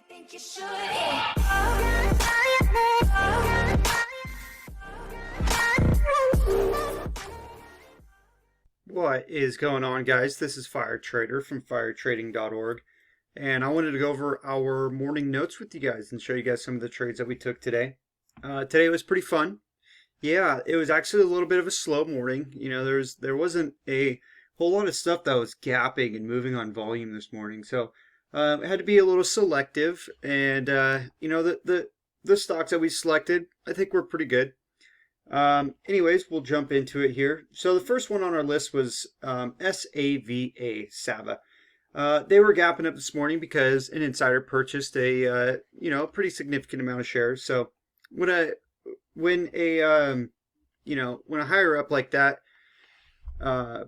think you should. What is going on, guys? This is Fire Trader from firetrading.org, and I wanted to go over our morning notes with you guys and show you guys some of the trades that we took today. Today was pretty fun. Yeah, it was actually a little bit of a slow morning. You know, there wasn't a whole lot of stuff that was gapping and moving on volume this morning, so I had to be a little selective. And you know, the stocks that we selected, I think were pretty good. Anyways, we'll jump into it here. So the first one on our list was SAVA. They were gapping up this morning because an insider purchased a pretty significant amount of shares. So when a higher up like that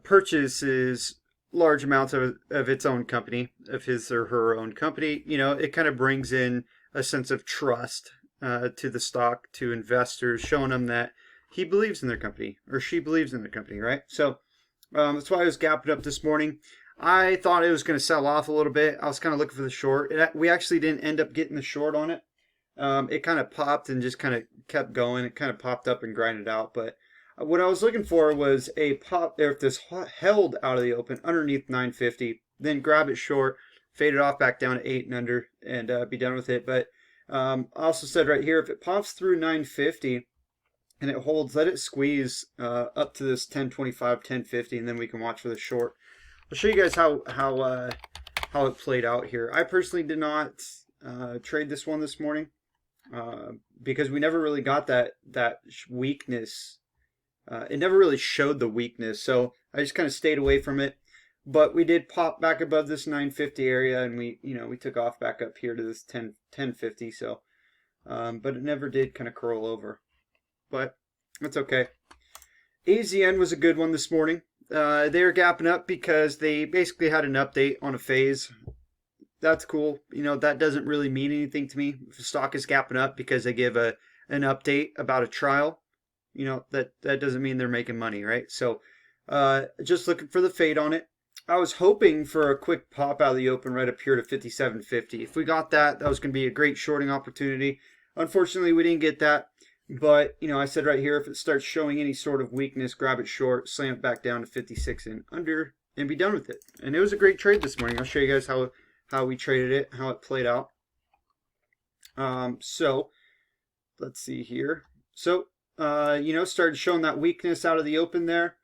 purchases large amounts of its own company, of his or her own company, you know, it kind of brings in a sense of trust to the stock, to investors, showing them that he believes in their company or she believes in their company, right? So that's why I was gapping up this morning. I thought it was going to sell off a little bit. I was kind of looking for the short. We actually didn't end up getting the short on it. It kind of popped and just kind of kept going. It kind of popped up and grinded out. But what I was looking for was a pop there. If this held out of the open underneath 950, then grab it short, fade it off back down to 8 and under, and be done with it. But I also said right here, if it pops through 950 and it holds, let it squeeze up to this 1025, 1050, and then we can watch for the short. I'll show you guys how it played out here. I personally did not trade this one this morning because we never really got that weakness. It never really showed the weakness, so I just kind of stayed away from it. But we did pop back above this 950 area, and we took off back up here to this 1050. So, but it never did kind of curl over. But that's okay. AZN was a good one this morning. They were gapping up because they basically had an update on a phase. That's cool. You know, that doesn't really mean anything to me. If the stock is gapping up because they give an update about a trial, you know, that doesn't mean they're making money, right? So just looking for the fade on it. I was hoping for a quick pop out of the open right up here to 57.50. If we got that, that was going to be a great shorting opportunity. Unfortunately, we didn't get that. But, you know, I said right here, if it starts showing any sort of weakness, grab it short, slam it back down to 56 and under, and be done with it. And it was a great trade this morning. I'll show you guys how we traded it, how it played out. So, let's see here. So, started showing that weakness out of the open there.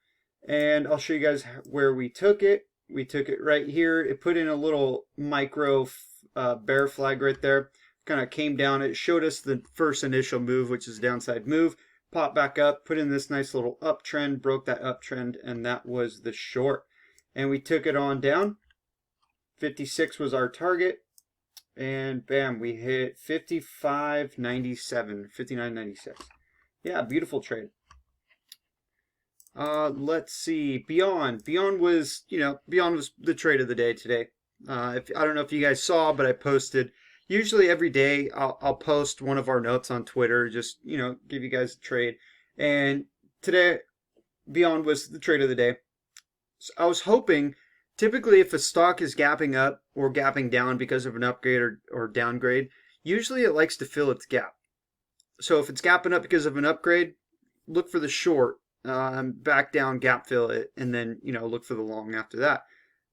And I'll show you guys where we took it. We took it right here. It put in a little micro bear flag right there. Kind of came down. It showed us the first initial move, which is downside move. Popped back up, put in this nice little uptrend, broke that uptrend, and that was the short. And we took it on down. 56 was our target. And bam, we hit 55.97, 59.96. Yeah, beautiful trade. Let's see. Beyond was the trade of the day today. I don't know if you guys saw, but I posted. Usually every day I'll post one of our notes on Twitter, just, you know, give you guys a trade. And today, Beyond was the trade of the day. So I was hoping, typically if a stock is gapping up or gapping down because of an upgrade or downgrade, usually it likes to fill its gap. So if it's gapping up because of an upgrade, look for the short, back down, gap fill it, and then, you know, look for the long after that.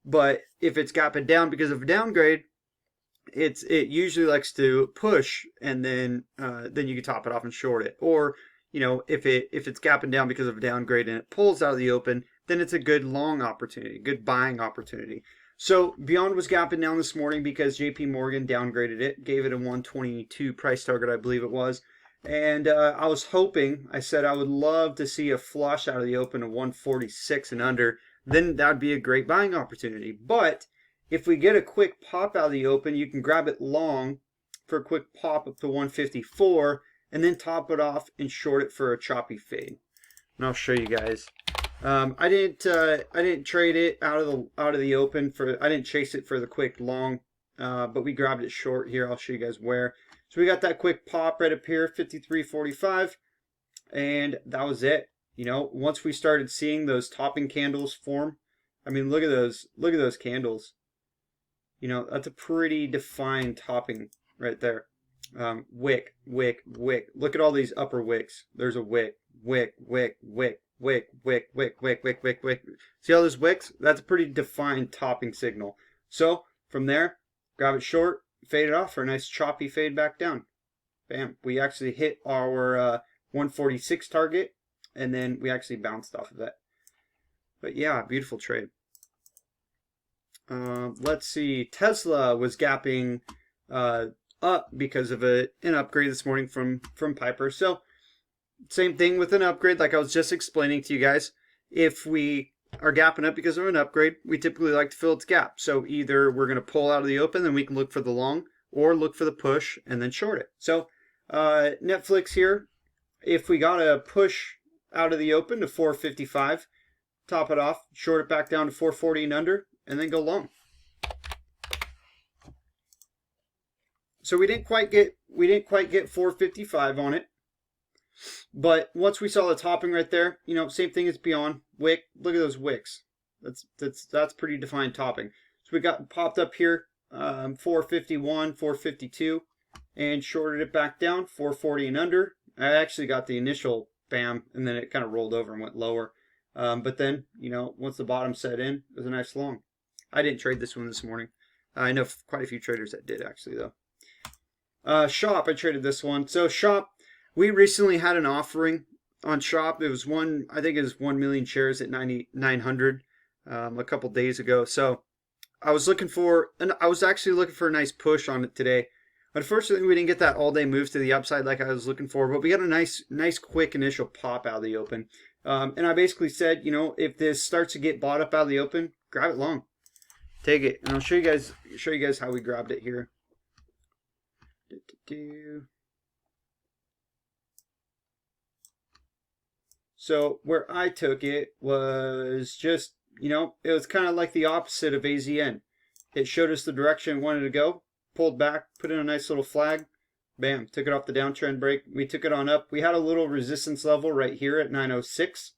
But if it's gapping down because of a downgrade, it usually likes to push, and then you can top it off and short it. Or, you know, if it's gapping down because of a downgrade and it pulls out of the open, then it's a good long opportunity, good buying opportunity. So Beyond was gapping down this morning because JP Morgan downgraded it, gave it a 122 price target, I believe it was. And I was hoping, I said I would love to see a flush out of the open of 146 and under. Then that would be a great buying opportunity. But if we get a quick pop out of the open, you can grab it long for a quick pop up to 154 and then top it off and short it for a choppy fade. And I'll show you guys. I didn't trade it out of the open I didn't chase it for the quick long, but we grabbed it short here. I'll show you guys where. So we got that quick pop right up here, 53.45, and that was it. You know, once we started seeing those topping candles form, I mean, look at those candles. You know, that's a pretty defined topping right there. Wick, wick, wick. Look at all these upper wicks. There's a wick, wick, wick, wick, wick, wick, wick, wick, wick, wick, wick. See all those wicks? That's a pretty defined topping signal. So from there, grab it short, fade it off for a nice choppy fade back down. Bam. We actually hit our 146 target, and then we actually bounced off of that. But yeah, beautiful trade. Let's see. Tesla was gapping up because of an upgrade this morning from Piper. So same thing with an upgrade, like I was just explaining to you guys. If we are gapping up because of an upgrade, we typically like to fill its gap. So either we're going to pull out of the open, then we can look for the long, or look for the push and then short it. So Netflix here, if we got a push out of the open to 455, top it off, short it back down to 440 and under, and then go long. So we didn't quite get 455 on it. But once we saw the topping right there, you know, same thing as beyond wick. Look at those wicks. That's pretty defined topping. So we got popped up here, 451, 452, and shorted it back down, 440 and under. I actually got the initial bam, and then it kind of rolled over and went lower. But then, you know, once the bottom set in, it was a nice long. I didn't trade this one this morning. I know quite a few traders that did actually though. Shop, I traded this one. So Shop, we recently had an offering on Shop. It was I think it was 1 million shares at 9,900 a couple days ago. So I was actually looking for a nice push on it today. Unfortunately, we didn't get that all-day move to the upside like I was looking for, but we got a nice quick initial pop out of the open. And I basically said, you know, if this starts to get bought up out of the open, grab it long. Take it. And I'll show you guys how we grabbed it here. So where I took it was just, you know, it was kind of like the opposite of AZN. It showed us the direction it wanted to go, pulled back, put in a nice little flag, bam, took it off the downtrend break. We took it on up. We had a little resistance level right here at 906.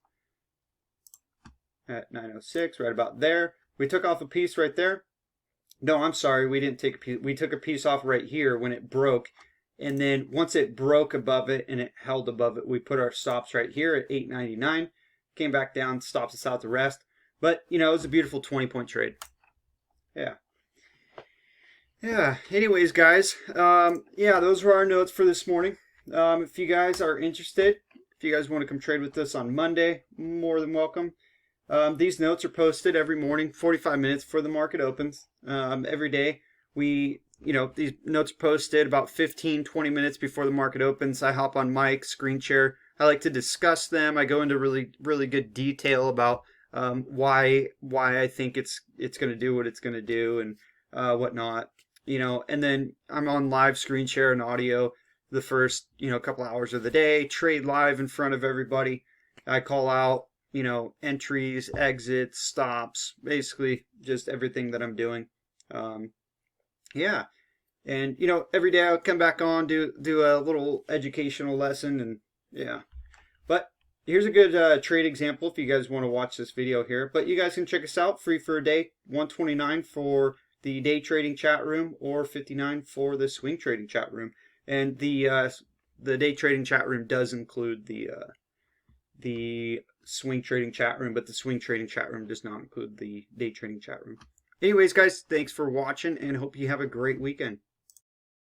At 906, right about there. We took off a piece right there. No, I'm sorry, we didn't take a piece. We took a piece off right here when it broke. And then once it broke above it and it held above it, we put our stops right here at 899. Came back down, stops us out the rest. But, you know, it was a beautiful 20-point trade. Yeah. Yeah, anyways, guys. Yeah, those were our notes for this morning. If you guys are interested, if you guys want to come trade with us on Monday, more than welcome. These notes are posted every morning, 45 minutes before the market opens. Every day, these notes are posted about 15, 20 minutes before the market opens. I hop on mic, screen share. I like to discuss them. I go into really, really good detail about why I think it's going to do what it's going to do and whatnot. You know, and then I'm on live screen share and audio the first, couple hours of the day, trade live in front of everybody. I call out, entries, exits, stops, basically just everything that I'm doing. Yeah. And, every day I'll come back on, do a little educational lesson and yeah. But here's a good trade example if you guys want to watch this video here. But you guys can check us out, free for a day, $129 for the day trading chat room or $59 for the swing trading chat room. And the day trading chat room does include the swing trading chat room, but the swing trading chat room does not include the day trading chat room. Anyways, guys, thanks for watching and hope you have a great weekend.